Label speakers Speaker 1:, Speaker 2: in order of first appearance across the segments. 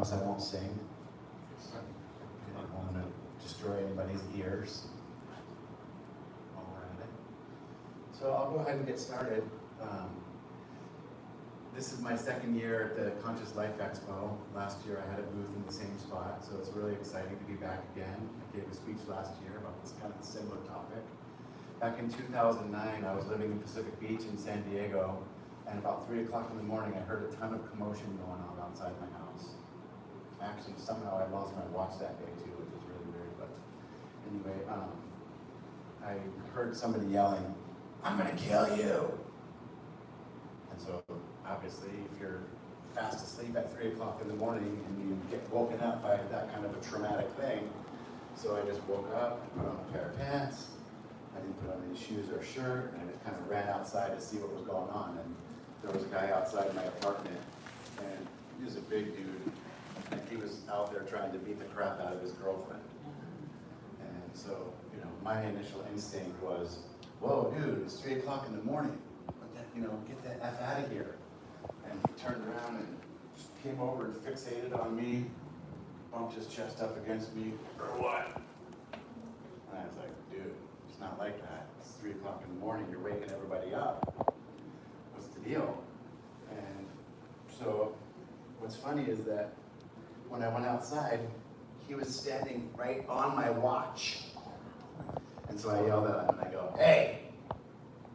Speaker 1: promise I won't sing. I don't want to destroy anybody's ears while we're at it. So I'll go ahead and get started. This is my second year at the Conscious Life Expo. Last year I had a booth in the same spot, so it's really exciting to be back again. I gave a speech last year about this kind of similar topic. Back in 2009, I was living in Pacific Beach in San Diego, and about 3 o'clock in the morning, I heard a ton of commotion going on outside my house. Actually, somehow I lost my watch that day too, which was really weird, but anyway, I heard somebody yelling, "I'm gonna kill you!" And so, obviously, if you're fast asleep at 3 o'clock in the morning and you get woken up by that kind of a traumatic thing, so I just woke up, put on a pair of pants, I didn't put on any shoes or a shirt, and I just kind of ran outside to see what was going on. And there was a guy outside my apartment, and he was a big dude, and he was out there trying to beat the crap out of his girlfriend. And so, my initial instinct was, "Whoa, dude, it's 3 o'clock in the morning. Get the F out of here." And he turned around and just came over and fixated on me, bumped his chest up against me, "For what?" And I was like, "Dude, it's not like that. It's 3 o'clock in the morning, you're waking everybody up. What's the deal?" And so what's funny is that when I went outside, he was standing right on my watch. And so I yelled at him and I go, "Hey,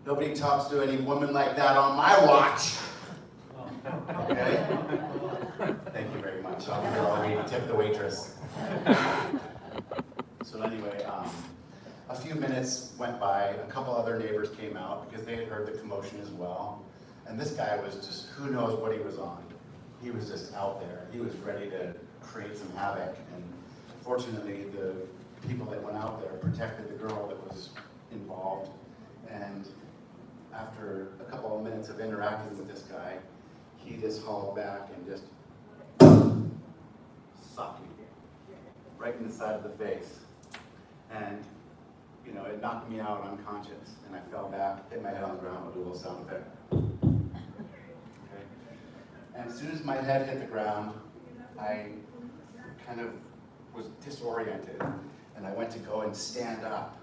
Speaker 1: nobody talks to any woman like that on my watch." Okay? Thank you very much. I'll give you all the tip the waitress. So anyway, a few minutes went by. A couple other neighbors came out because they had heard the commotion as well. And this guy was just, who knows what he was on. He was just out there. He was ready to create some havoc. And fortunately, the people that went out there protected the girl that was involved. And after a couple of minutes of interacting with this guy, he just hauled back and just socked me right in the side of the face. And it knocked me out unconscious, and I fell back, hit my head on the ground with a little sound effect. Okay. And as soon as my head hit the ground, I kind of was disoriented, and I went to go and stand up.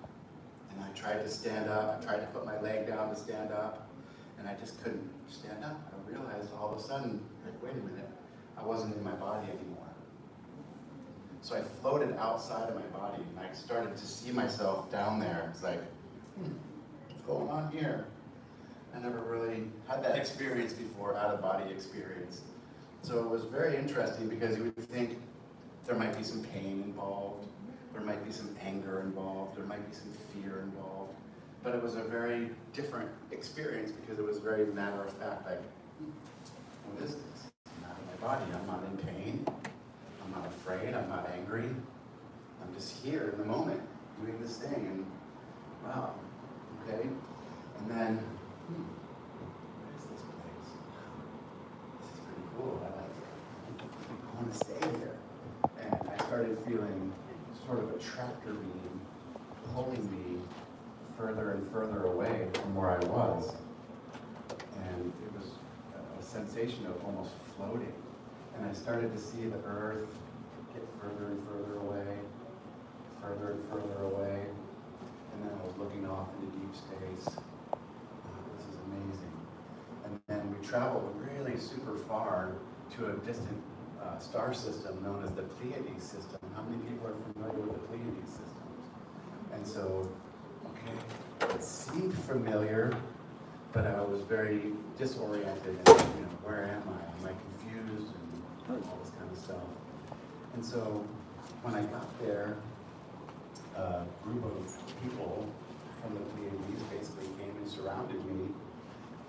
Speaker 1: And I tried to stand up, I tried to put my leg down to stand up, and I just couldn't stand up. I realized all of a sudden, wait a minute, I wasn't in my body anymore. So I floated outside of my body, and I started to see myself down there. It's like, what's going on here? I never really had that experience before, out-of-body experience. So it was very interesting because you would think there might be some pain involved, there might be some anger involved, there might be some fear involved, but it was a very different experience because it was very matter-of-fact, like, what is this? I'm not in my body, I'm not in pain. I'm not afraid, I'm not angry. I'm just here in the moment, doing this thing, and wow, okay. And then, what is this place? This is pretty cool, I like it. I want to stay here. And I started feeling sort of a tractor beam pulling me further and further away from where I was. And it was a sensation of almost floating. And I started to see the earth get further and further away, further and further away. And then I was looking off into deep space. This is amazing. And then we traveled really super far to a distant star system known as the Pleiades system. How many people are familiar with the Pleiades systems? And so, okay, it seemed familiar, but I was very disoriented. And, where am I? Am I confused? And all this kind of stuff. And so, when I got there, a group of people from the Pleiades basically came and surrounded me,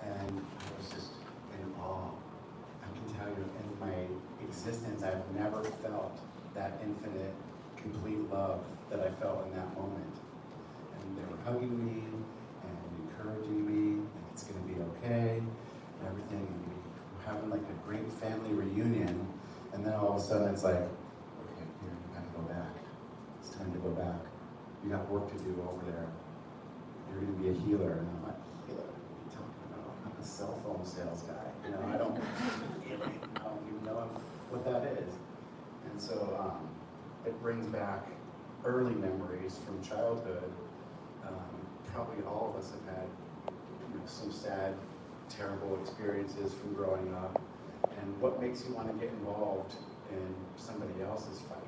Speaker 1: and I was just in awe. I can tell you, in my existence, I've never felt that infinite, complete love that I felt in that moment. And they were hugging me and encouraging me, like it's going to be okay, and everything. And we were having like a great family reunion, and then all of a sudden it's like, okay, here, you gotta go back. It's time to go back. You got work to do over there. You're going to be a healer. And I'm like, healer? What are you talking about? I'm not a cell phone sales guy. I don't even know what that is. And so it brings back early memories from childhood. Probably all of us have had some sad, terrible experiences from growing up. And what makes you want to get involved in somebody else's fight?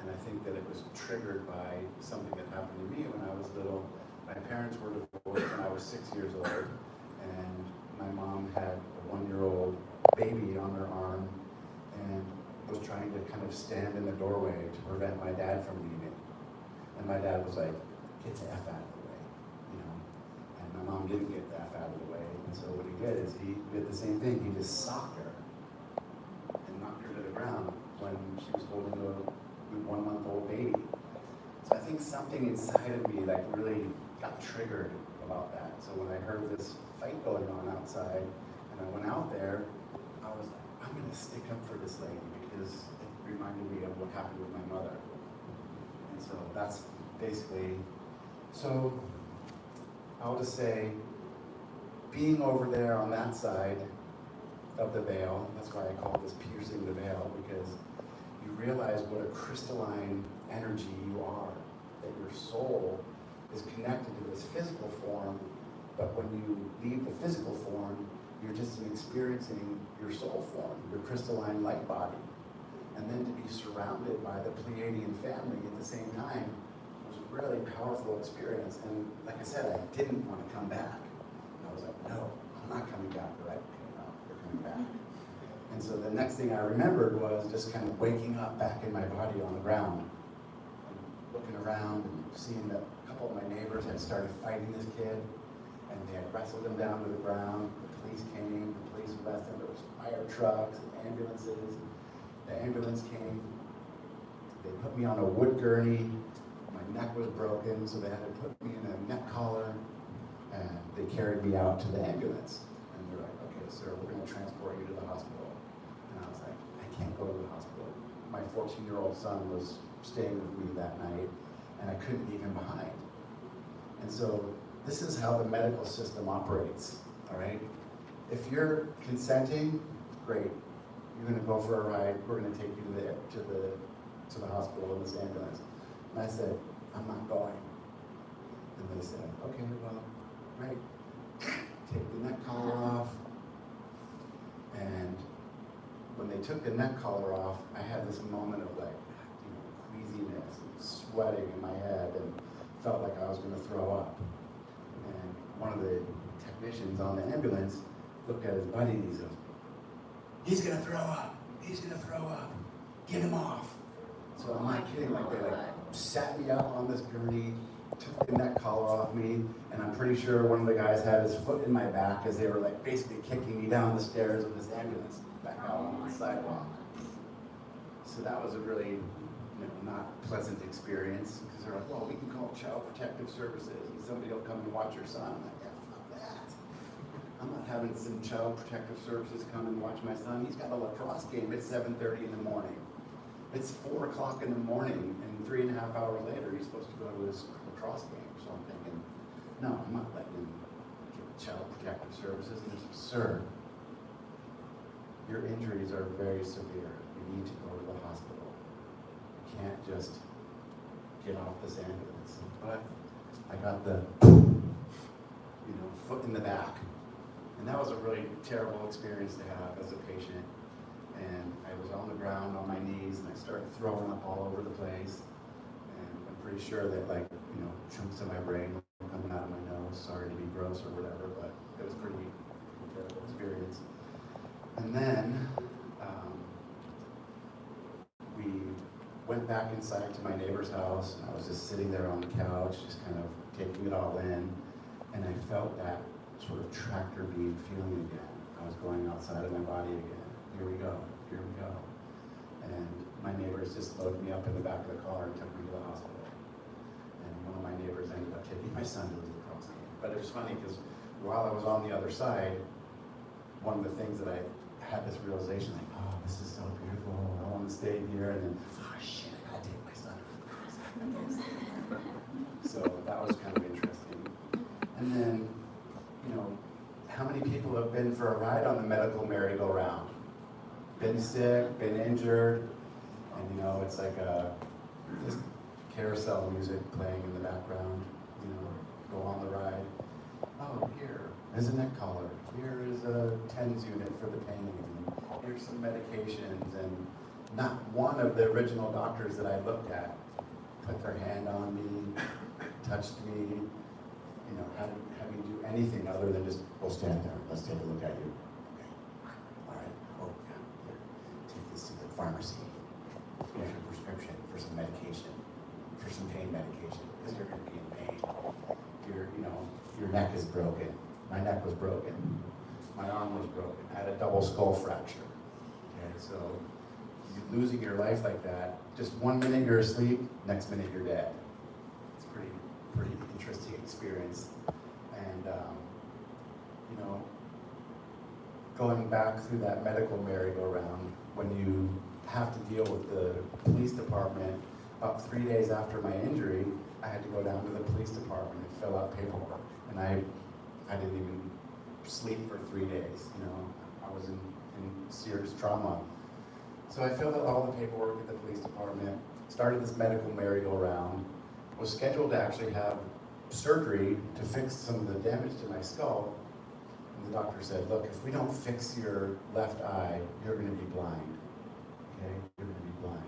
Speaker 1: And I think that it was triggered by something that happened to me when I was little. My parents were divorced when I was 6 years old, and my mom had a 1-year-old baby on her arm and was trying to kind of stand in the doorway to prevent my dad from leaving. And my dad was like, "Get the F out of the way," And my mom didn't get the F out of the way. And so what he did is he did the same thing. He just socked her and knocked her to the ground when she was holding a 1-month-old baby. So I think something inside of me like really got triggered about that. So when I heard this fight going on outside and I went out there, I was like, I'm gonna stick up for this lady because it reminded me of what happened with my mother. And so that's basically, so I'll just say, being over there on that side of the veil, that's why I call this piercing the veil, because you realize what a crystalline energy you are, that your soul is connected to this physical form, but when you leave the physical form, you're just experiencing your soul form, your crystalline light body. And then to be surrounded by the Pleiadian family at the same time was a really powerful experience. And like I said, I didn't want to come back. I was like, no, I'm not coming back. But you're coming back. And so the next thing I remembered was just kind of waking up back in my body on the ground, and looking around and seeing that a couple of my neighbors had started fighting this kid, and they had wrestled him down to the ground. The police came, the police arrested him. There was fire trucks and ambulances. The ambulance came. They put me on a wood gurney. My neck was broken, so they had to put me in a neck collar, and they carried me out to the ambulance. And they're like, "Okay, sir, we're going to transport you to the hospital." And I was like, "I can't go to the hospital." My 14-year-old son was staying with me that night, and I couldn't leave him behind. And so this is how the medical system operates, all right? If you're consenting, great. You're going to go for a ride. We're going to take you to the hospital in this ambulance. And I said, "I'm not going." And they said, "Okay, well, right." Take the neck collar off. And when they took the neck collar off, I had this moment of like, queasiness and sweating in my head, and felt like I was going to throw up. And one of the technicians on the ambulance looked at his buddy and he says, "He's gonna throw up. He's gonna throw up. Get him off." So I'm not kidding. Like they sat me up on this gurney, took the neck collar off me, and I'm pretty sure one of the guys had his foot in my back as they were like basically kicking me down the stairs of this ambulance back out on the sidewalk. So that was a really not pleasant experience, because they're like, "Well, we can call Child Protective Services and somebody will come and watch your son." I'm like, "Yeah, fuck that. I'm not having some Child Protective Services come and watch my son. He's got a lacrosse game at 7:30 in the morning. It's 4 o'clock in the morning, and 3.5 hours later, he's supposed to go to his lacrosse game." So I'm thinking, no, I'm not letting him get Child Protective Services. And it's absurd. Your injuries are very severe. You need to go to the hospital. You can't just get off this ambulance. But I got the, foot in the back. And that was a really terrible experience to have as a patient. And I was on the ground on my knees, and I started throwing up all over the place. And I'm pretty sure that chunks of my brain were coming out of my nose. Sorry to be gross or whatever, but it was a pretty terrible experience. And then we went back inside to my neighbor's house, and I was just sitting there on the couch, just kind of taking it all in. And I felt that sort of tractor beam feeling again. I was going outside of my body again. Here we go, here we go. And my neighbors just loaded me up in the back of the car and took me to the hospital. And one of my neighbors ended up taking my son to the lacrosse game. But it was funny because while I was on the other side, one of the things that I had this realization, like, oh, this is so beautiful, I want to stay here. And then, oh shit, I gotta take my son to the lacrosse game. So that was kind of interesting. And then, how many people have been for a ride on the medical merry-go-round? been sick, been injured, and you know, it's like just carousel music playing in the background, you know, go on the ride. Oh, here is a neck collar. Here is a TENS unit for the pain. Here's some medications, and not one of the original doctors that I looked at put their hand on me, touched me, you know, had me do anything other than just, well, stand there, let's take a look at you. Okay, all right, oh yeah, here, take this to the pharmacy. Here's your prescription for some medication, for some pain medication, because you're gonna be in pain. You know, your neck is broken. My neck was broken. My arm was broken. I had a double skull fracture. Okay, so you losing your life like that, just 1 minute you're asleep, next minute you're dead. It's pretty interesting experience. And you know, going back through that medical merry-go-round, when you have to deal with the police department, about 3 days after my injury, I had to go down to the police department and fill out paperwork. And I didn't even sleep for 3 days, you know. I was in serious trauma. So I filled out all the paperwork at the police department, started this medical merry-go-round, was scheduled to actually have surgery to fix some of the damage to my skull. And the doctor said, look, if we don't fix your left eye, you're gonna be blind, okay? You're gonna be blind.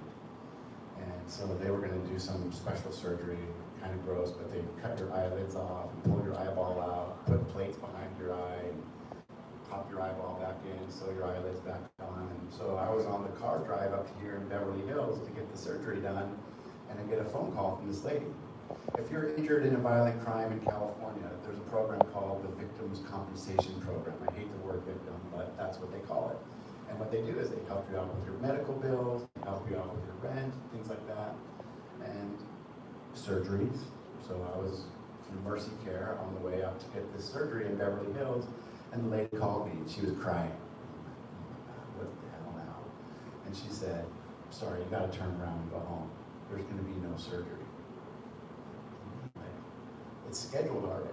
Speaker 1: And so they were gonna do some special surgery, kind of gross, but they cut your eyelids off and pull your eyeball out, put plates behind your eye, and pop your eyeball back in, sew your eyelids back on. And so I was on the car drive up here in Beverly Hills to get the surgery done, and I get a phone call from this lady. If you're injured in a violent crime in California, there's a program called the Victims Compensation Program. I hate the word victim, but that's what they call it. And what they do is they help you out with your medical bills, help you out with your rent, things like that, and surgeries. So I was in Mercy Care on the way up to get this surgery in Beverly Hills, and the lady called me, and she was crying. What the hell now? And she said, sorry, you gotta turn around and go home. There's gonna be no surgery. It's scheduled already.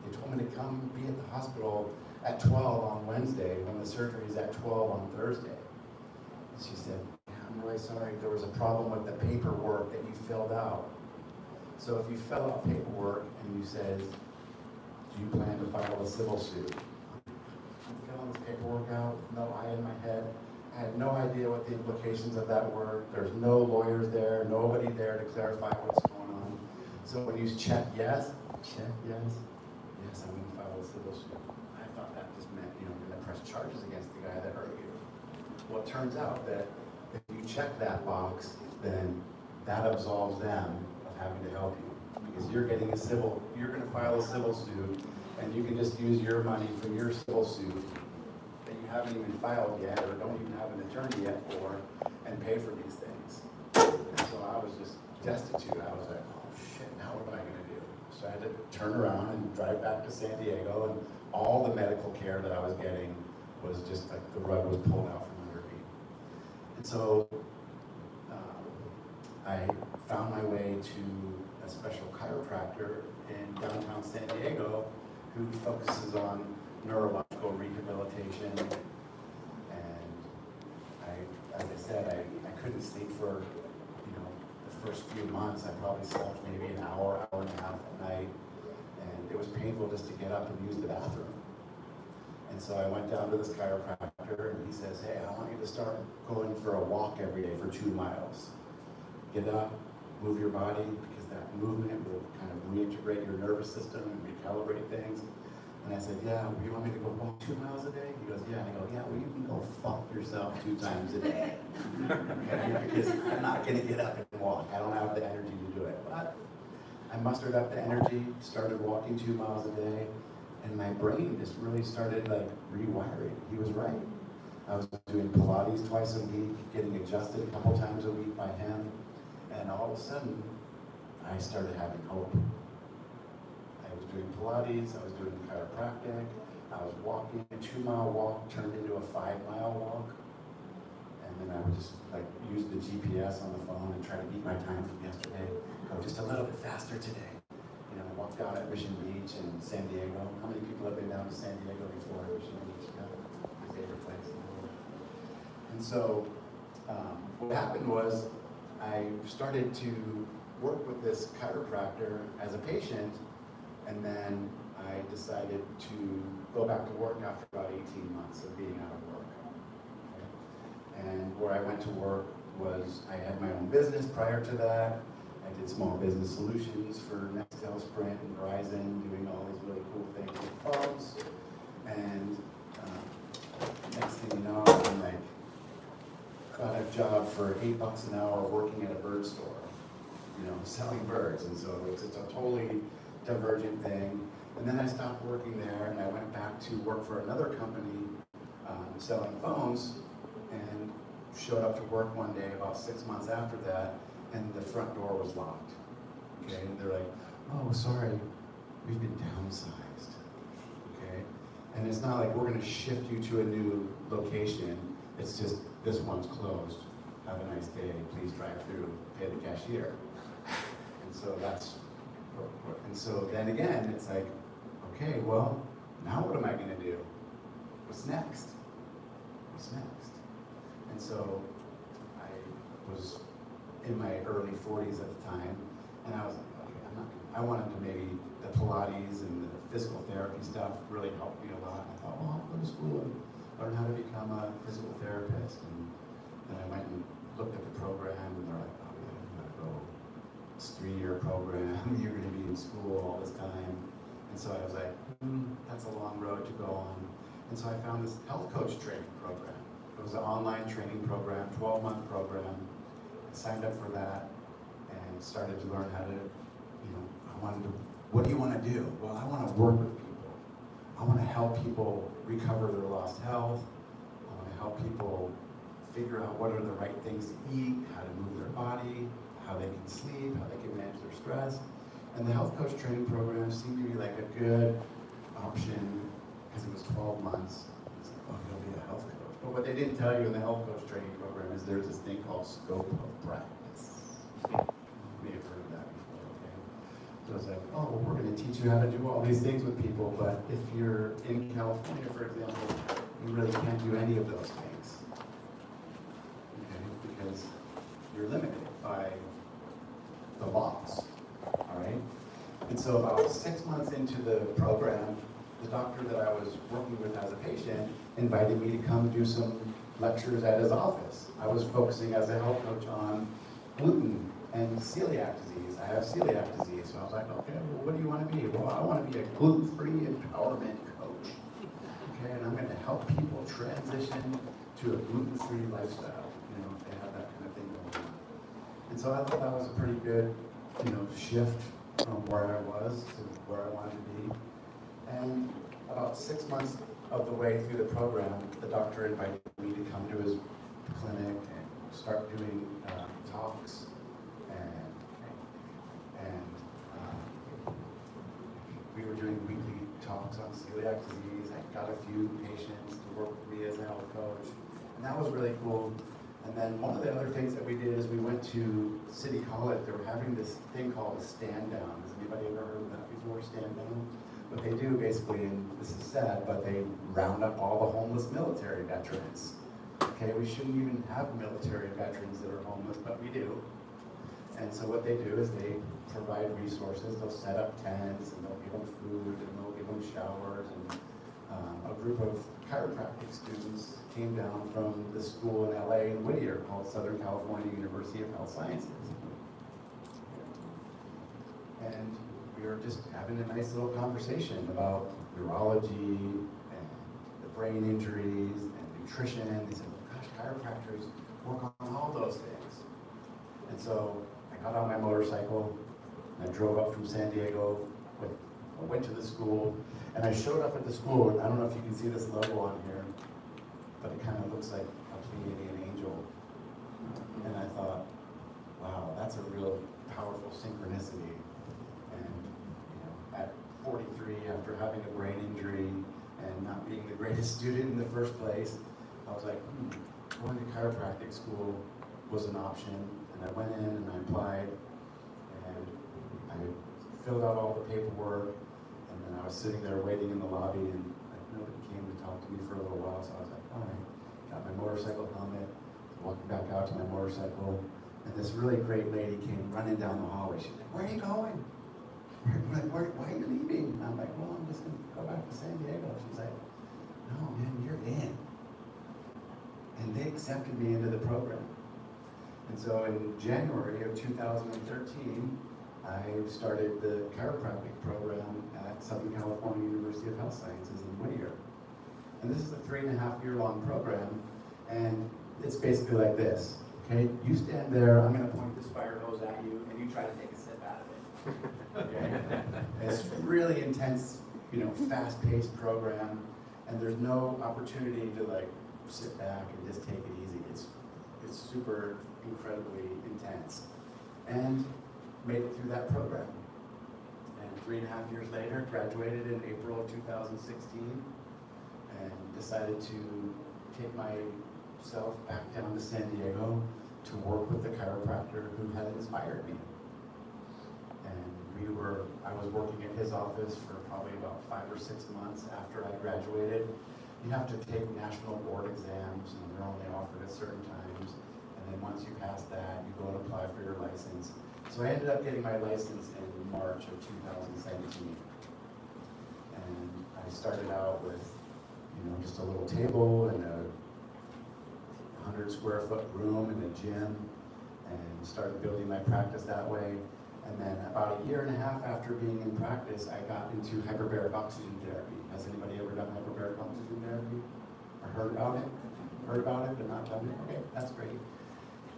Speaker 1: They told me to come be at the hospital at 12 on Wednesday when the surgery is at 12 on Thursday. And she said, I'm really sorry, there was a problem with the paperwork that you filled out. So if you fill out paperwork and you says, do you plan to file a civil suit? I'm filling this paperwork out with no eye in my head. I had no idea what the implications of that were. There's no lawyers there, nobody there to clarify what's going on. So when you check yes, yes, I'm going to file a civil suit. I thought that just meant, you know, you're going to press charges against the guy that hurt you. Well, it turns out that if you check that box, then that absolves them of having to help you. Because you're getting you're going to file a civil suit, and you can just use your money from your civil suit that you haven't even filed yet, or don't even have an attorney yet for, and pay for these things. And so I was just destitute. I was like, oh shit, now what am I going to do? So I had to turn around and drive back to San Diego, and all the medical care that I was getting was just like the rug was pulled out from under me. And so I found my way to a special chiropractor in downtown San Diego who focuses on neurological rehabilitation. And as I said, I couldn't sleep for, you know, the first few months. I probably slept maybe an hour, hour and a half at night. And it was painful just to get up and use the bathroom. And so I went down to this chiropractor, and he says, hey, I want you to start going for a walk every day for 2 miles. Get up, move your body, because that movement will kind of reintegrate your nervous system and recalibrate things. And I said, yeah, you want me to go walk 2 miles a day? He goes, yeah. And I go, yeah, well, you can go fuck yourself 2 times a day. Because I'm not going to get up and walk. I don't have the energy to do it. But I mustered up the energy, started walking 2 miles a day, and my brain just really started like rewiring. He was right. I was doing Pilates twice a week, getting adjusted a couple times a week by him. And all of a sudden, I started having hope. I was doing Pilates, I was doing chiropractic, I was walking. A 2 mile walk turned into a 5 mile walk. And then I would just like use the GPS on the phone and try to beat my time from yesterday. Go just a little bit faster today. You know, I walked out at Mission Beach in San Diego. How many people have been down to San Diego before? Mission Beach, yeah, my favorite place in the world. And so what happened was I started to work with this chiropractor as a patient, and then I decided to go back to work after about 18 months of being out of work. Okay? And where I went to work was, I had my own business prior to that. I did small business solutions for Nextel, Sprint, and Verizon, doing all these really cool things with phones. And next thing you know, I'm like, got a job for $8 an hour working at a bird store, selling birds. And so it's a totally divergent thing. And then I stopped working there, and I went back to work for another company selling phones, and showed up to work one day about 6 months after that, and the front door was locked. Okay, and they're like, "Oh, sorry, we've been downsized." Okay, and it's not like we're going to shift you to a new location. It's just, this one's closed. Have a nice day. Please drive through. Pay the cashier. And so and so then again, it's like, okay, well, now what am I going to do? What's next? What's next? And so I was in my early 40s at the time, and I was like, okay, I wanted to maybe, the Pilates and the physical therapy stuff really helped me a lot. I thought, well, I'll go to school and learn how to become a physical therapist. And then I went and looked at the program, and they're like, oh yeah, you gotta go. It's a 3-year program, you're gonna be in school all this time. And so I was like, that's a long road to go on. And so I found this health coach training program. It was an online training program, 12-month program. I signed up for that and started to learn how to, what do you want to do? Well, I want to work with people. I want to help people recover their lost health. I want to help people figure out what are the right things to eat, how to move their body, how they can sleep, how they can manage their stress. And the health coach training program seemed to be like a good option because it was 12 months. It's like, oh, you'll be a health coach. But what they didn't tell you in the health coach training program is there's this thing called scope of practice. You may have heard of that before, okay? So it's like, oh, well, we're going to teach you how to do all these things with people, but if you're in California, for example, you really can't do any of those things. Okay? Because you're limited by the laws. All right? And so about 6 months into the program, the doctor that I was working with as a patient invited me to come do some lectures at his office. I was focusing as a health coach on gluten and celiac disease. I have celiac disease, so I was like, okay, well, what do you want to be? Well, I want to be a gluten-free empowerment coach. Okay, and I'm going to help people transition to a gluten-free lifestyle, if they have that kind of thing going on. And so I thought that was a pretty good shift from where I was to where I wanted to be. And about 6 months of the way through the program, the doctor invited me to come to his clinic and start doing talks. And we were doing weekly talks on celiac disease. I got a few patients to work with me as a health coach. And that was really cool. And then one of the other things that we did is we went to City College. They were having this thing called a stand down. Has anybody ever heard of that before, stand down? What they do basically, and this is sad, but they round up all the homeless military veterans. Okay, we shouldn't even have military veterans that are homeless, but we do. And so what they do is they provide resources. They'll set up tents, and they'll give them food, and they'll give them showers. And a group of chiropractic students came down from the school in LA in Whittier called Southern California University of Health Sciences. And we were just having a nice little conversation about neurology and the brain injuries and nutrition. They said, well, gosh, chiropractors work on all those things. And so I got on my motorcycle and I drove up from San Diego, went to the school, and I showed up at the school, and I don't know if you can see this logo on here, but it kind of looks like a Pleiadian angel. And I thought, wow, that's a real powerful synchronicity. And at 43, after having a brain injury and not being the greatest student in the first place, I was like, going to chiropractic school was an option. And I went in and I applied, and I filled out all the paperwork, and then I was sitting there waiting in the lobby, and nobody came to talk to me for a little while, so I was like, all right. got my motorcycle helmet, walking back out to my motorcycle, and this really great lady came running down the hallway. She's like, "Where are you going?" I'm like, "Why are you leaving?" And I'm like, "Well, I'm just gonna go back to San Diego." She's like, "No, man, you're in." And they accepted me into the program. And so in January of 2013, I started the chiropractic program at Southern California University of Health Sciences in Whittier. And this is a 3.5-year-long program, and it's basically like this. Okay, you stand there, I'm gonna point this fire hose at you, and you try to take a sip out of it. Okay? It's really intense, fast-paced program, and there's no opportunity to like sit back and just take it easy. It's super incredibly intense. And made it through that program. And 3.5 years later, graduated in April of 2016, and decided to take myself back down to San Diego to work with the chiropractor who had inspired me. And I was working at his office for probably about 5 or 6 months after I graduated. You have to take national board exams, and they're only offered at certain times. And then once you pass that, you go and apply for your license. So I ended up getting my license in March of 2017. And I started out with, just a little table and a 100 square foot room and a gym, and started building my practice that way. And then about 1.5 years after being in practice, I got into hyperbaric oxygen therapy. Has anybody ever done hyperbaric oxygen therapy? Or heard about it? Heard about it, but not done it? Okay, that's great.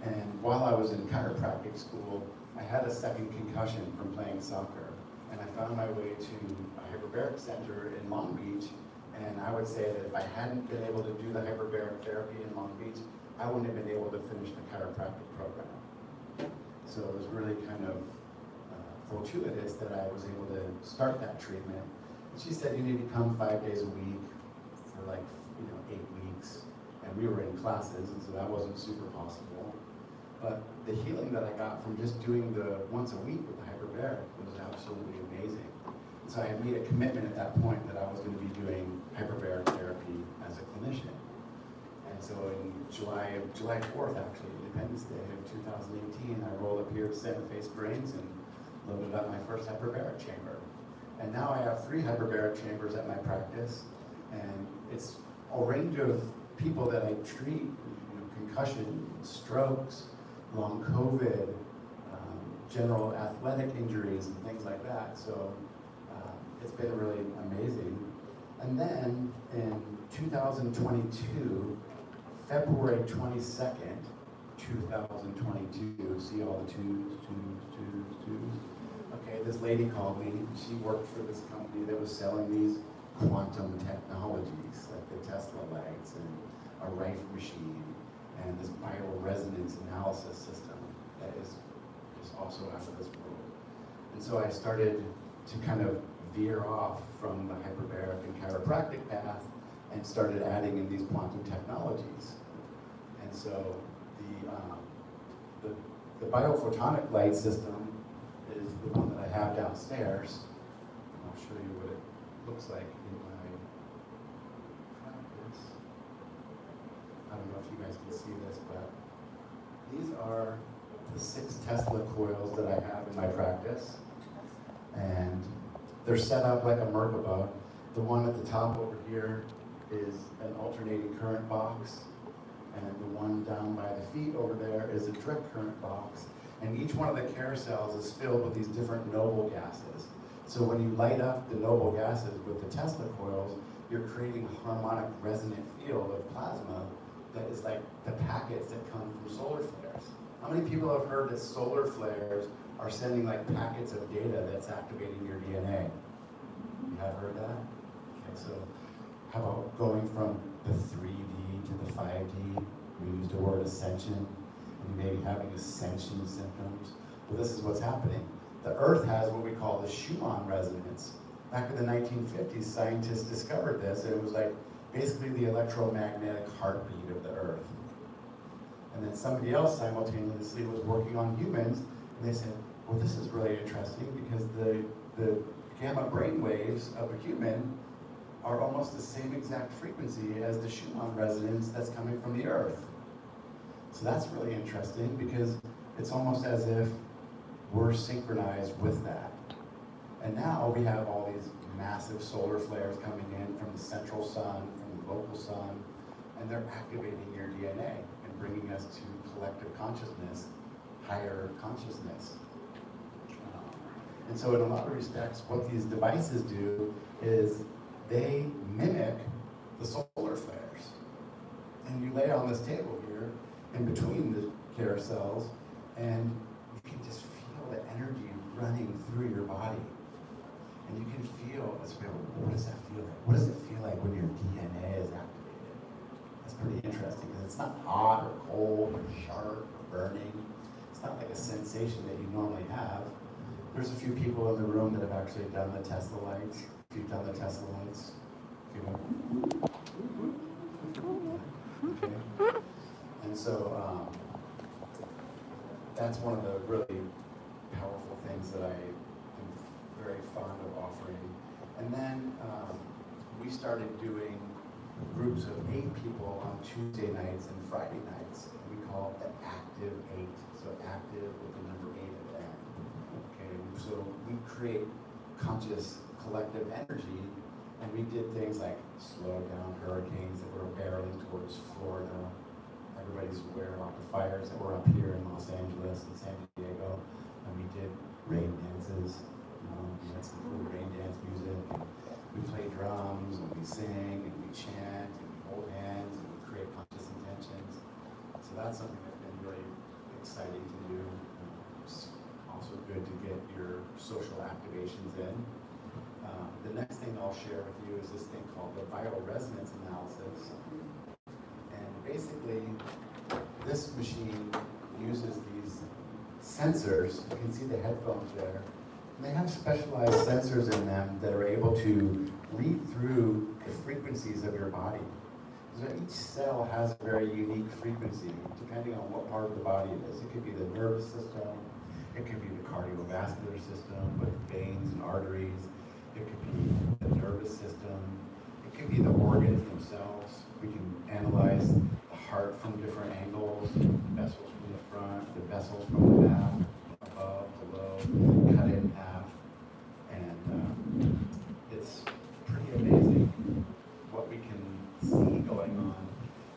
Speaker 1: And while I was in chiropractic school, I had a second concussion from playing soccer. And I found my way to a hyperbaric center in Long Beach. And I would say that if I hadn't been able to do the hyperbaric therapy in Long Beach, I wouldn't have been able to finish the chiropractic program. So it was really kind of fortuitous that I was able to start that treatment. And she said, you need to come 5 days a week for 8 weeks. And we were in classes, and so that wasn't super possible. But the healing that I got from just doing the once a week with the hyperbaric was absolutely amazing. And so I had made a commitment at that point that I was going to be doing hyperbaric therapy as a clinician. And so in July 4th, actually, Independence Day of 2018, I rolled up here to Santa Fe Springs and loaded up my first hyperbaric chamber. And now I have 3 hyperbaric chambers at my practice, and it's a range of people that I treat, concussion, strokes, long COVID, general athletic injuries and things like that. So it's been really amazing. And then in 2022, February 22nd, 2022, see all the twos. Okay, this lady called me. She worked for this company that was selling these quantum technologies, like the Tesla lights and a Rife machine and this bioresonance analysis system that is also out of this world. And so I started to kind of veer off from the hyperbaric and chiropractic path and started adding in these quantum technologies. And so the biophotonic light system is the one that I have downstairs. I'll show you what it looks like in my practice. I don't know if you guys can see this, but these are the 6 Tesla coils that I have in my practice. And they're set up like a Merkaba. The one at the top over here is an alternating current box. And the one down by the feet over there is a direct current box. And each one of the carousels is filled with these different noble gases. So when you light up the noble gases with the Tesla coils, you're creating a harmonic resonant field of plasma that is like the packets that come from solar flares. How many people have heard that solar flares are sending like packets of data that's activating your DNA? You have heard that? Okay, so how about going from the 3D to the 5D? We used the word ascension, and you may be having ascension symptoms. Well, this is what's happening. The Earth has what we call the Schumann resonance. Back in the 1950s, scientists discovered this, and it was like basically the electromagnetic heartbeat of the Earth. And then somebody else simultaneously was working on humans, and they said, well, this is really interesting because the gamma brain waves of a human are almost the same exact frequency as the Schumann resonance that's coming from the earth. So that's really interesting because it's almost as if we're synchronized with that. And now we have all these massive solar flares coming in from the central sun, from the local sun, and they're activating your DNA and bringing us to collective consciousness, higher consciousness. And so in a lot of respects, what these devices do is they mimic the solar flares. And you lay on this table here, in between the carousels, and you can just feel the energy running through your body. And you can feel, what does that feel like? What does it feel like when your DNA is activated? That's pretty interesting, because it's not hot or cold or sharp or burning. It's not like a sensation that you normally have. There's a few people in the room that have actually done the Tesla lights. If you've done the Tesla lights, okay. And so that's one of the really powerful things that I am very fond of offering. And then we started doing groups of 8 people on Tuesday nights and Friday nights. We call it the Active 8. So active with the number 8 at the end. Okay, so we create conscious collective energy, and we did things like slow down hurricanes that were barreling towards Florida. Everybody's aware about the fires that were up here in Los Angeles and San Diego, and we did rain dances. We had some cool rain dance music. We play drums, and we sing, and we chant, and we hold hands, and we create conscious intentions. So that's something that's been really exciting to do. It's also good to get your social activations in. The next thing I'll share with you is this thing called the bioresonance analysis. And basically, this machine uses these sensors. You can see the headphones there. And they have specialized sensors in them that are able to read through the frequencies of your body. So each cell has a very unique frequency, depending on what part of the body it is. It could be the nervous system, it could be the cardiovascular system with veins and arteries, it could be the nervous system, it could be the organs themselves. We can analyze the heart from different angles, the vessels from the front, the vessels from the back, above, below, cut it in half. And it's pretty amazing what we can see going on.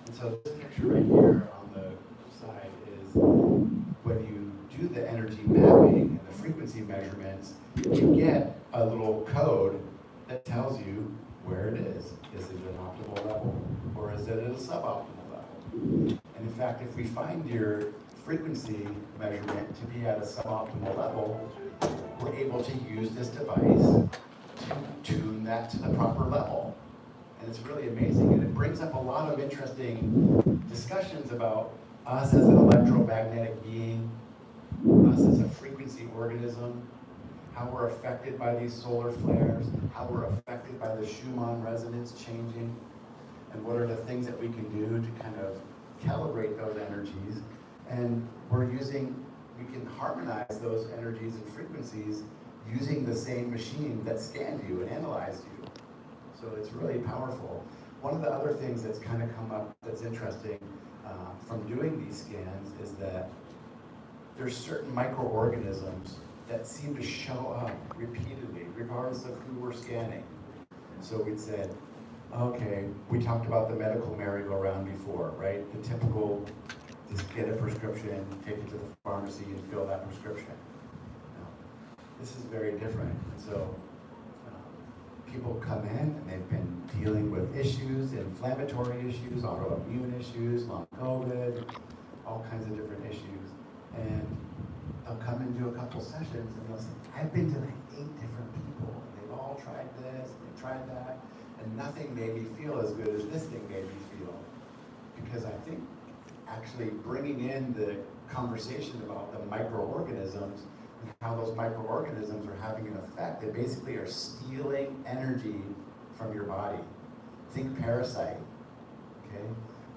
Speaker 1: And so this picture right here on the side is when you do the energy mapping and the frequency measurements, you get a little code that tells you where it is. Is it an optimal level or is it at a suboptimal level? And in fact, if we find your frequency measurement to be at a suboptimal level, we're able to use this device to tune that to the proper level. And it's really amazing, and it brings up a lot of interesting discussions about us as an electromagnetic being, us as a frequency organism, how we're affected by these solar flares, how we're affected by the Schumann resonance changing, and what are the things that we can do to kind of calibrate those energies. And we can harmonize those energies and frequencies using the same machine that scanned you and analyzed you. So it's really powerful. One of the other things that's kind of come up that's interesting from doing these scans is that there's certain microorganisms that seem to show up repeatedly, regardless of who we're scanning. So we'd said, okay, we talked about the medical merry-go-round before, right? The typical, just get a prescription, take it to the pharmacy and fill that prescription. Now, this is very different. And so people come in and they've been dealing with issues, inflammatory issues, autoimmune issues, long COVID, all kinds of different issues. And they'll come and do a couple sessions and they'll say, I've been to like 8 different people. They've all tried this, they've tried that, and nothing made me feel as good as this thing made me feel. Because I think actually bringing in the conversation about the microorganisms and how those microorganisms are having an effect, they basically are stealing energy from your body. Think parasite, okay?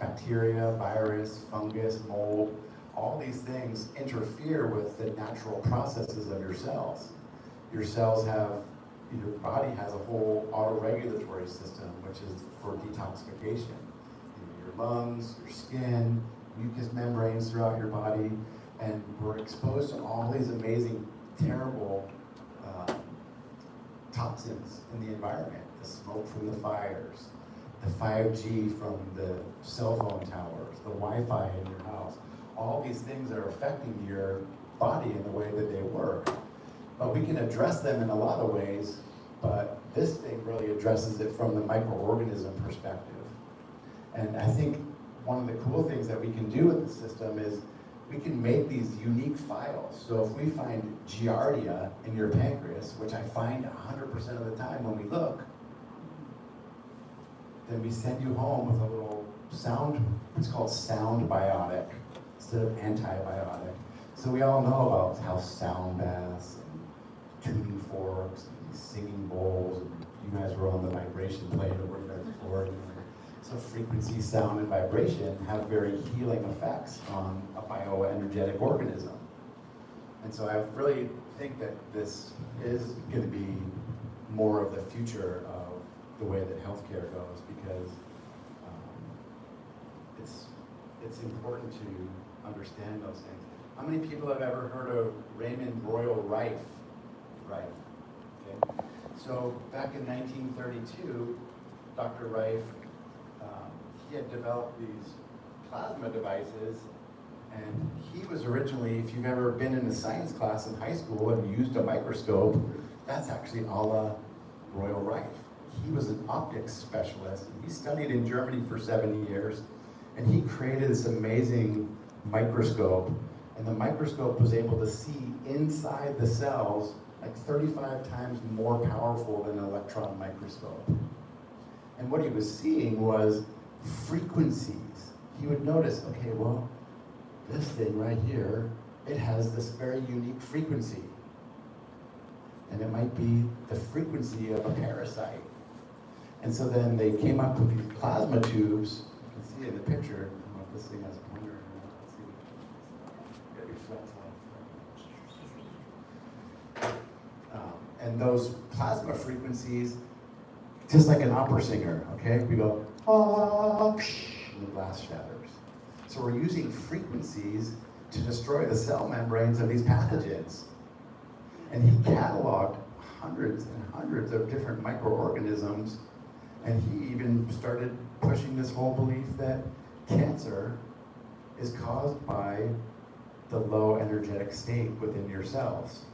Speaker 1: Bacteria, virus, fungus, mold, all these things interfere with the natural processes of your cells. Your cells have, your body has a whole autoregulatory system, which is for detoxification. Your lungs, your skin, mucous membranes throughout your body, and we're exposed to all these amazing, terrible toxins in the environment. The smoke from the fires, the 5G from the cell phone towers, the Wi-Fi in your house. All these things are affecting your body in the way that they work. But we can address them in a lot of ways, but this thing really addresses it from the microorganism perspective. And I think one of the cool things that we can do with the system is we can make these unique files. So if we find Giardia in your pancreas, which I find 100% of the time when we look, then we send you home with a little sound, it's called sound biotic instead of antibiotic. So we all know about how sound baths and tuning forks and singing bowls, and you guys were on the vibration plane over there before. So frequency, sound, and vibration have very healing effects on a bioenergetic organism. And so I really think that this is going to be more of the future of the way that healthcare goes, because it's important to understand those things. How many people have ever heard of Raymond Royal Rife? Rife. Okay. So back in 1932, Dr. Rife, he had developed these plasma devices, and he was originally, if you've ever been in a science class in high school and used a microscope, that's actually a la Royal Rife. He was an optics specialist, and he studied in Germany for 7 years, and he created this amazing microscope, and the microscope was able to see inside the cells like 35 times more powerful than an electron microscope. And what he was seeing was frequencies. He would notice, okay, well, this thing right here, it has this very unique frequency. And it might be the frequency of a parasite. And so then they came up with these plasma tubes. You can see in the picture, I don't know if this thing has a pointer or not. Let's see. Get your flex off. And those plasma frequencies, just like an opera singer, okay? We go, ah, and the glass shatters. So we're using frequencies to destroy the cell membranes of these pathogens. And he cataloged hundreds and hundreds of different microorganisms, and he even started pushing this whole belief that cancer is caused by the low energetic state within your cells.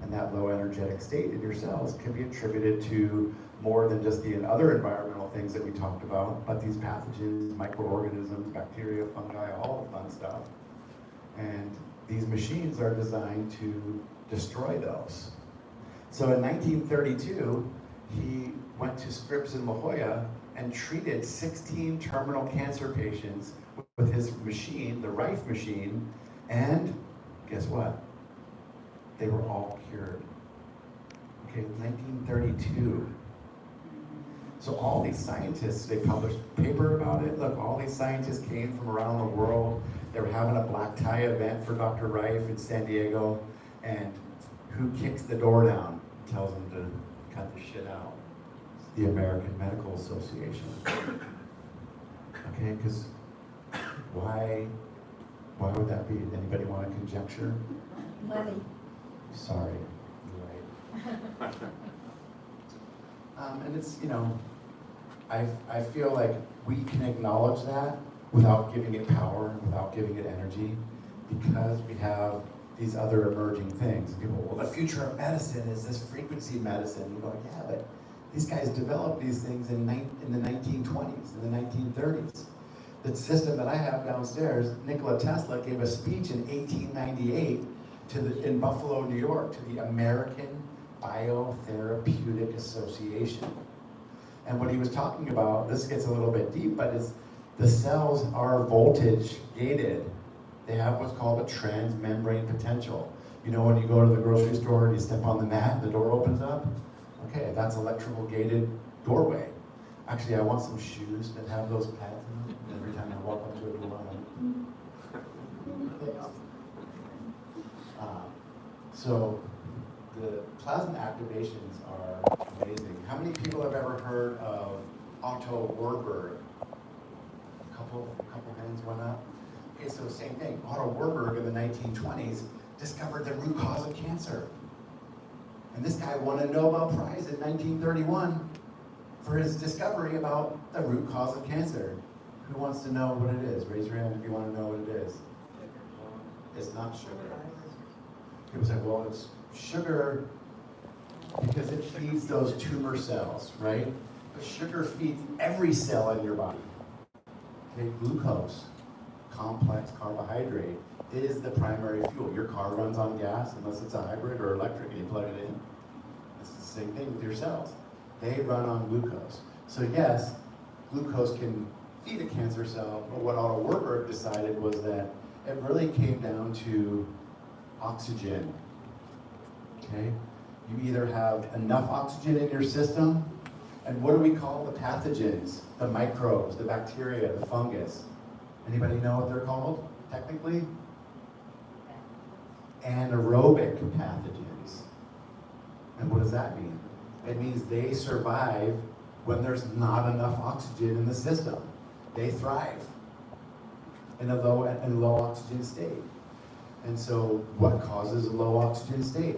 Speaker 1: And that low energetic state in your cells can be attributed to more than just the other environmental things that we talked about, but these pathogens, microorganisms, bacteria, fungi, all the fun stuff. And these machines are designed to destroy those. So in 1932, he went to Scripps in La Jolla and treated 16 terminal cancer patients with his machine, the Rife machine, and guess what? They were all cured. Okay, 1932. So all these scientists, they published a paper about it. Look, all these scientists came from around the world. They were having a black tie event for Dr. Rife in San Diego, and who kicks the door down and tells them to cut the shit out? It's the American Medical Association. Okay, because why would that be? Anybody want to conjecture?
Speaker 2: Money.
Speaker 1: Sorry, you're right. And it's, you know, I feel like we can acknowledge that without giving it power, without giving it energy, because we have these other emerging things. People, well, the future of medicine is this frequency medicine. You go, yeah, but these guys developed these things in the 1920s, in the 1930s. The system that I have downstairs, Nikola Tesla gave a speech in 1898 in Buffalo, New York, to the American Biotherapeutic Association. And what he was talking about, this gets a little bit deep, but is the cells are voltage gated. They have what's called a transmembrane potential. You know, when you go to the grocery store and you step on the mat and the door opens up? Okay, that's electrical gated doorway. Actually, I want some shoes that have those pads in them. Every time I walk up to a door, so the plasma activations are amazing. How many people have ever heard of Otto Warburg? A couple hands went up. Okay, so same thing. Otto Warburg in the 1920s discovered the root cause of cancer. And this guy won a Nobel Prize in 1931 for his discovery about the root cause of cancer. Who wants to know what it is? Raise your hand if you want to know what it is. It's not sugar. People say, well, it's sugar because it feeds those tumor cells, right? But sugar feeds every cell in your body. Okay, glucose, complex carbohydrate, is the primary fuel. Your car runs on gas unless it's a hybrid or electric and you plug it in. It's the same thing with your cells. They run on glucose. So yes, glucose can feed a cancer cell, but what Otto Warburg decided was that it really came down to oxygen. Okay? You either have enough oxygen in your system, and what do we call the pathogens? The microbes, the bacteria, the fungus. Anybody know what they're called, technically? Anaerobic pathogens. And what does that mean? It means they survive when there's not enough oxygen in the system. They thrive in a low oxygen state. And so what causes a low oxygen state?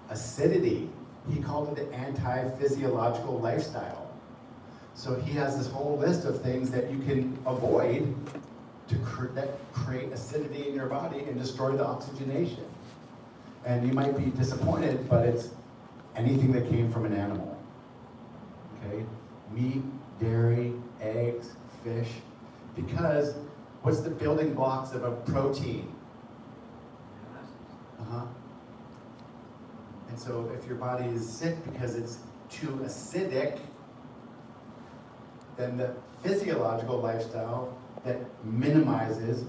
Speaker 1: Acidity. He called it an anti-physiological lifestyle. So he has this whole list of things that you can avoid that create acidity in your body and destroy the oxygenation. And you might be disappointed, but it's anything that came from an animal. Okay? Meat, dairy, eggs, fish. Because what's the building blocks of a protein? And so if your body is sick because it's too acidic, then the physiological lifestyle that minimizes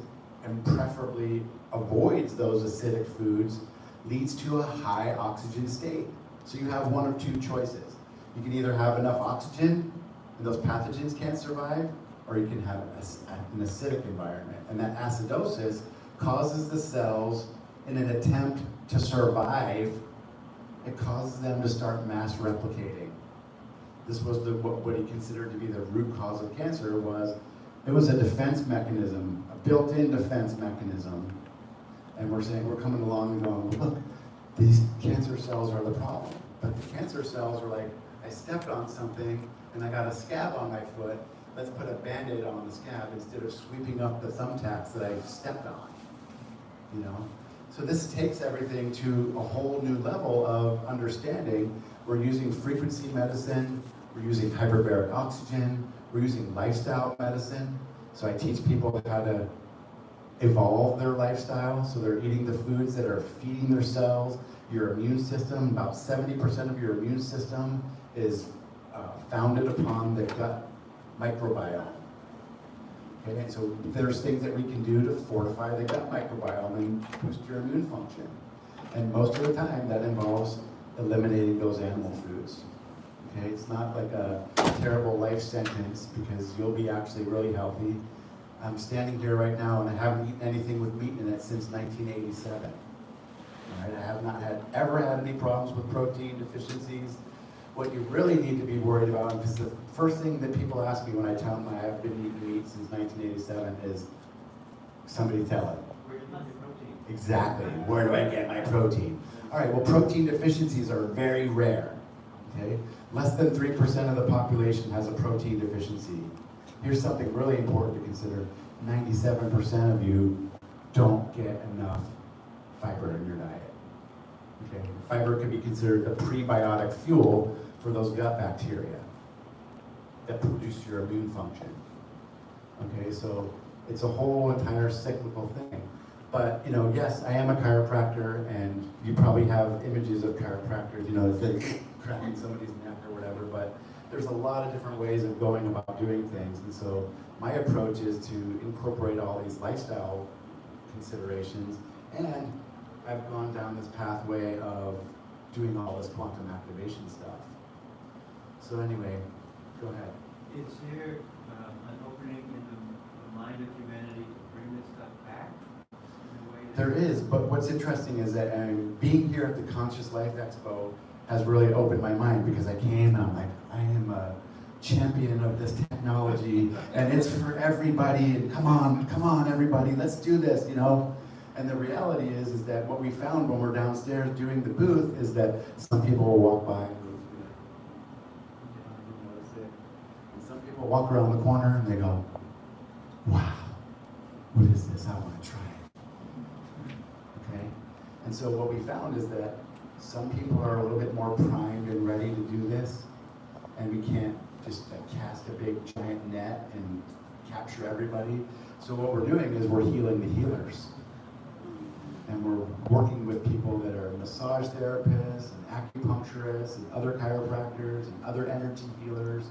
Speaker 1: and preferably avoids those acidic foods leads to a high oxygen state. So you have one of two choices. You can either have enough oxygen and those pathogens can't survive, or you can have an acidic environment. And that acidosis causes the cells, in an attempt to survive, it causes them to start mass replicating. This was what he considered to be the root cause of cancer. It was a defense mechanism, a built-in defense mechanism. And we're coming along and going, look, these cancer cells are the problem. But the cancer cells are like, I stepped on something and I got a scab on my foot. Let's put a Band-Aid on the scab instead of sweeping up the thumbtacks that I stepped on. You know? So this takes everything to a whole new level of understanding. We're using frequency medicine, we're using hyperbaric oxygen, we're using lifestyle medicine. So I teach people how to evolve their lifestyle, so they're eating the foods that are feeding their cells. Your immune system, about 70% of your immune system is founded upon the gut microbiome. Okay, and so there's things that we can do to fortify the gut microbiome and boost your immune function. And most of the time that involves eliminating those animal foods. Okay, it's not like a terrible life sentence because you'll be actually really healthy. I'm standing here right now and I haven't eaten anything with meat in it since 1987. All right, I have not ever had any problems with protein deficiencies. What you really need to be worried about, because the first thing that people ask me when I tell them I have been eating meat since 1987 is, somebody tell it.
Speaker 2: Where do you get your protein?
Speaker 1: Exactly, where do I get my protein? All right, well, protein deficiencies are very rare, okay? Less than 3% of the population has a protein deficiency. Here's something really important to consider. 97% of you don't get enough fiber in your diet. Okay? Fiber can be considered the prebiotic fuel for those gut bacteria that produce your immune function. Okay, so it's a whole entire cyclical thing. But, you know, yes, I am a chiropractor, and you probably have images of chiropractors, you know, like cracking somebody's neck or whatever, but there's a lot of different ways of going about doing things. And so my approach is to incorporate all these lifestyle considerations, and I've gone down this pathway of doing all this quantum activation stuff. So anyway, go ahead.
Speaker 2: Is there an opening in the mind of humanity to bring this stuff back in a way
Speaker 1: There is, but what's interesting is that being here at the Conscious Life Expo has really opened my mind, because I came and I'm like, I am a champion of this technology and it's for everybody, and come on everybody, let's do this, you know? And the reality is that what we found when we're downstairs doing the booth is that some people will walk by and notice it. And some people walk around the corner and they go, wow, what is this? I want to try it. Okay? And so what we found is that some people are a little bit more primed and ready to do this, and we can't just cast a big giant net and capture everybody. So what we're doing is we're healing the healers. And we're working with people that are massage therapists and acupuncturists and other chiropractors and other energy healers.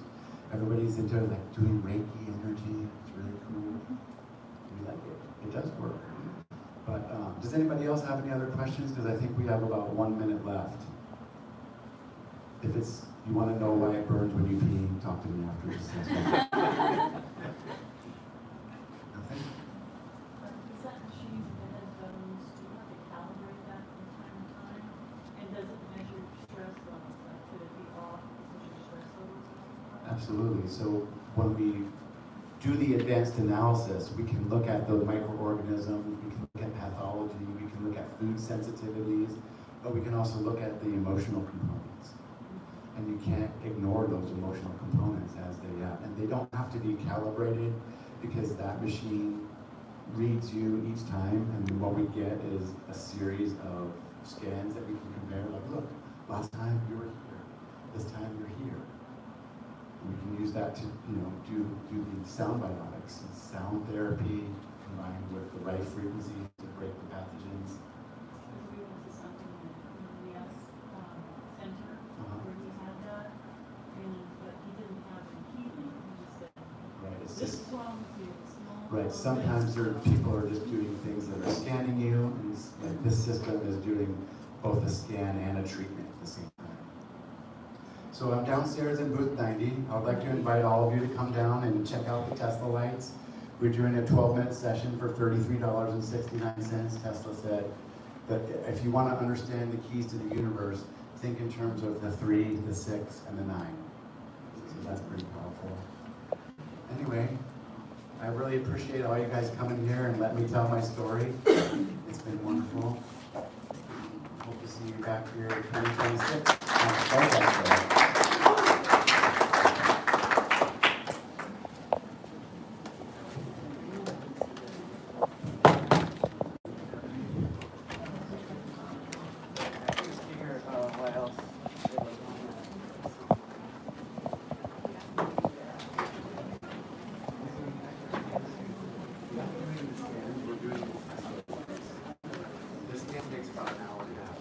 Speaker 1: Everybody's into like doing Reiki energy. It's really cool. We like it. It does work. But does anybody else have any other questions? Because I think we have about 1 minute left. If it's you want to know why it burns when you pee, talk to me after this session. Nothing?
Speaker 3: Is that machine that has bones, do you have to calibrate that from time to time? And does it measure stress levels? Like, could it be off because your stress levels are high?
Speaker 1: Absolutely. So when we do the advanced analysis, we can look at the microorganisms, we can look at pathology, we can look at food sensitivities, but we can also look at the emotional components. And you can't ignore those emotional components as they and they don't have to be calibrated, because that machine reads you each time, and what we get is a series of scans that we can compare. Like, look, last time you were here, this time you're here. And we can use that to, do the sound biotics and sound therapy combined with the right frequencies to break the pathogens.
Speaker 3: Because we went to something in the ES center where he had that, but he didn't have any healing. He just said,
Speaker 1: Right, it's
Speaker 3: this
Speaker 1: just
Speaker 3: is wrong with you. It's small.
Speaker 1: right. Sometimes people are just doing things that are scanning you, and like this system is doing both a scan and a treatment at the same time. So I'm downstairs in booth 90. I would like to invite all of you to come down and check out the Tesla lights. We're doing a 12-minute session for $33.69. Tesla said that if you want to understand the keys to the universe, think in terms of the 3, the 6, and the 9. So that's pretty powerful. Anyway, I really appreciate all you guys coming here and let me tell my story. It's been wonderful. Hope to see you back here in 2026. This scan takes about an hour and a half.